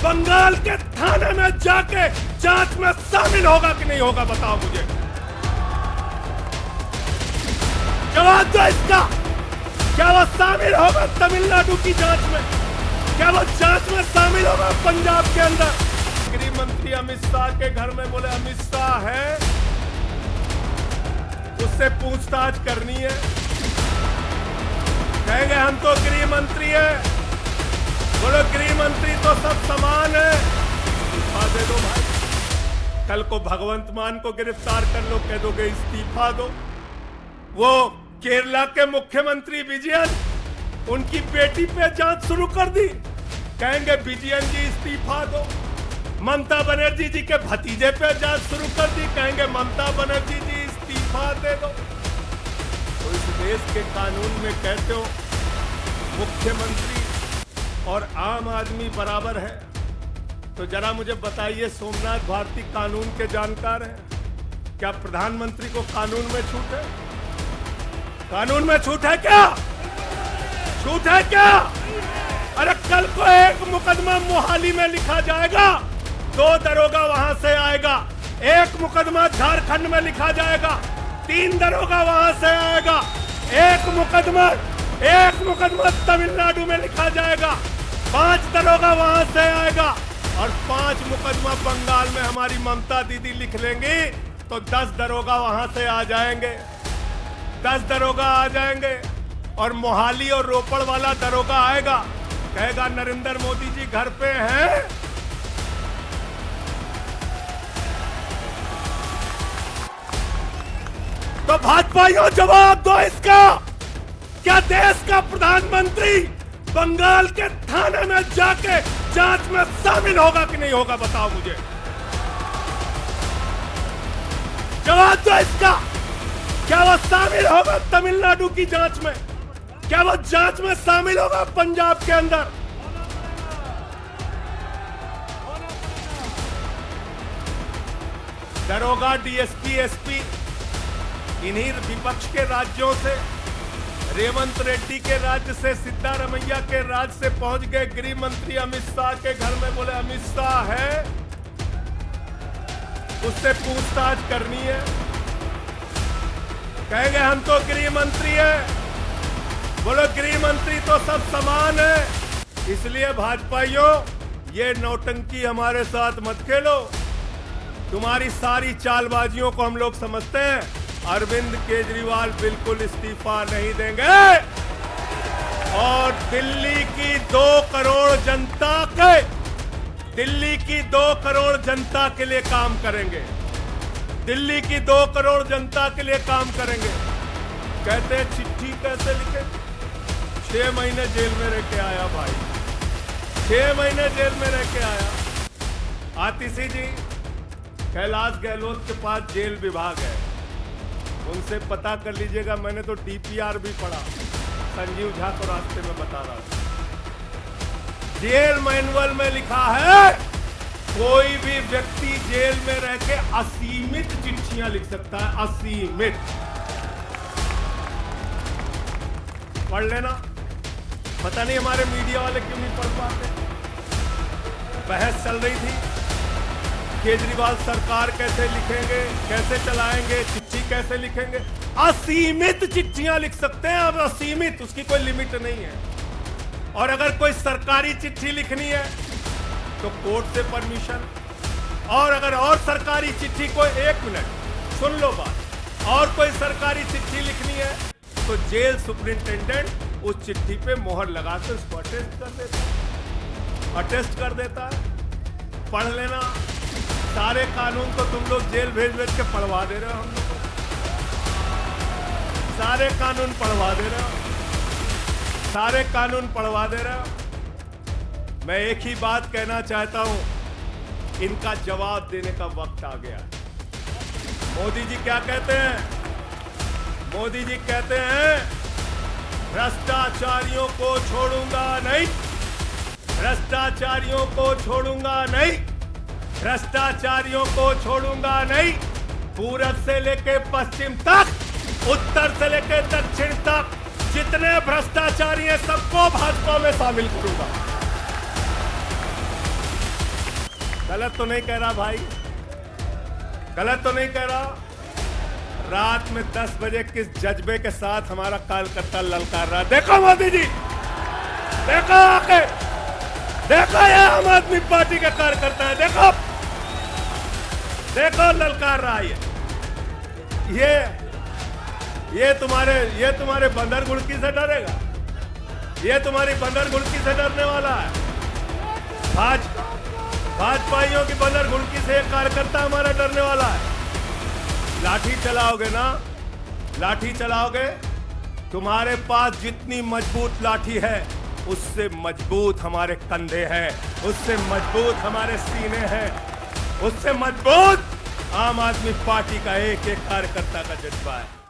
बंगाल के थाने में जाके जांच में शामिल होगा कि नहीं होगा, बताओ मुझे। जवाब दो इसका। क्या वो शामिल होगा तमिलनाडु की जांच में? क्या वो जांच में शामिल होगा पंजाब के अंदर? गृह मंत्री अमित शाह के घर में बोले अमित शाह है, उससे पूछताछ करनी है। कहेंगे हम तो गृह मंत्री है। बोलो गृह मंत्री तो सब समान है, इस्तीफा दे दो भाई। कल को भगवंत मान को गिरफ्तार कर लो, कह दोगे इस्तीफा दो। वो केरला के मुख्यमंत्री विजयन, उनकी बेटी पे जांच शुरू कर दी, कहेंगे विजयन जी इस्तीफा दो। ममता बनर्जी जी के भतीजे पे जांच शुरू कर दी, कहेंगे ममता बनर्जी जी इस्तीफा दे दो। तो इस देश के कानून में कहते हो मुख्यमंत्री और आम आदमी बराबर है, तो जरा मुझे बताइए, सोमनाथ भारती कानून के जानकार हैं, क्या प्रधानमंत्री को कानून में छूट है? कानून में छूट है क्या? छूट है क्या? अरे कल को एक मुकदमा मोहाली में लिखा जाएगा, 2 दरोगा वहां से आएगा। एक मुकदमा झारखंड में लिखा जाएगा, 3 दरोगा वहां से आएगा। एक मुकदमा तमिलनाडु में लिखा जाएगा, 5 दरोगा वहां से आएगा। और 5 मुकदमा बंगाल में हमारी ममता दीदी लिख लेंगी, तो 10 दरोगा वहां से आ जाएंगे। 10 दरोगा आ जाएंगे और मोहाली और रोपड़ वाला दरोगा आएगा, कहेगा नरेंद्र मोदी जी घर पे हैं। तो भाजपाइयों जवाब दो इसका। क्या देश का प्रधानमंत्री बंगाल के थाने में जाके जांच में शामिल होगा कि नहीं होगा, बताओ मुझे। जवाब दो इसका। क्या वो शामिल होगा तमिलनाडु की जांच में? क्या वो जांच में शामिल होगा पंजाब के अंदर? दरोगा, डीएसपी, एसपी, इन्हीं विपक्ष के राज्यों से, रेवंत रेड्डी के राज्य से, सिद्धारमैया के राज्य से पहुंच गए गृह मंत्री अमित शाह के घर में, बोले अमित शाह है, उससे पूछताछ करनी है। कहेंगे हम तो गृह मंत्री है। बोलो गृह मंत्री तो सब समान है। इसलिए भाजपाइयों, ये नौटंकी हमारे साथ मत खेलो। तुम्हारी सारी चालबाजियों को हम लोग समझते हैं। अरविंद केजरीवाल बिल्कुल इस्तीफा नहीं देंगे और दिल्ली की 2 करोड़ जनता के लिए काम करेंगे। दिल्ली की 2 करोड़ जनता के लिए काम करेंगे। कहते हैं चिट्ठी कैसे लिखे? 6 महीने जेल में रह के आया भाई, 6 महीने जेल में रह के आया। आतिशी जी, कैलाश गहलोत के पास जेल विभाग है, उनसे पता कर लीजिएगा। मैंने तो डीपीआर भी पढ़ा, संजीव झा को रास्ते में बता रहा था। जेल मैनुअल में लिखा है कोई भी व्यक्ति जेल में रह के असीमित चिट्ठियां लिख सकता है, असीमित। पढ़ लेना। पता नहीं हमारे मीडिया वाले क्यों नहीं पढ़ पाते। बहस चल रही थी, केजरीवाल सरकार कैसे लिखेंगे, कैसे चलाएंगे, चिट्ठी कैसे लिखेंगे। असीमित चिट्ठियां लिख सकते हैं अब, असीमित, उसकी कोई लिमिट नहीं है। और अगर कोई सरकारी चिट्ठी लिखनी है तो कोर्ट से परमिशन, और अगर और सरकारी चिट्ठी को, 1 मिनट सुन लो बात, और कोई सरकारी चिट्ठी लिखनी है तो जेल सुपरिंटेंडेंट उस चिट्ठी पे मोहर लगा के उसको अटेस्ट कर देता है। पढ़ लेना। सारे कानून तो तुम लोग जेल भेज भेज के पढ़वा दे रहे हो, हम लोग सारे कानून पढ़वा दे रहे हो, सारे कानून पढ़वा दे रहे हो। मैं एक ही बात कहना चाहता हूं, इनका जवाब देने का वक्त आ गया। मोदी जी क्या कहते हैं? मोदी जी कहते हैं भ्रष्टाचारियों को छोड़ूंगा नहीं, भ्रष्टाचारियों को छोड़ूंगा नहीं, भ्रष्टाचारियों को छोड़ूंगा नहीं। पूरब से लेके पश्चिम तक, उत्तर से लेके दक्षिण तक जितने भ्रष्टाचारी हैं सबको भाजपा में शामिल करूंगा। गलत तो नहीं कह रहा भाई, गलत तो नहीं कह रहा। रात में 10 बजे किस जज्बे के साथ हमारा कार्यकर्ता ललकार रहा, देखो मोदी जी, देखो आके, देखो ये आम आदमी पार्टी के कार्यकर्ता है, देखो देखो ललकार रहा है। ये तुम्हारे बंदर गुड़की से डरेगा, ये तुम्हारी बंदर गुड़की से डरने वाला है। भाजपाइयों की बंदर गुड़की से एक कार्यकर्ता हमारा डरने वाला है। लाठी चलाओगे ना, लाठी चलाओगे, तुम्हारे पास जितनी मजबूत लाठी है उससे मजबूत हमारे कंधे हैं, उससे मजबूत हमारे सीने हैं, उससे मजबूत आम आदमी पार्टी का एक एक कार्यकर्ता का जज्बा है।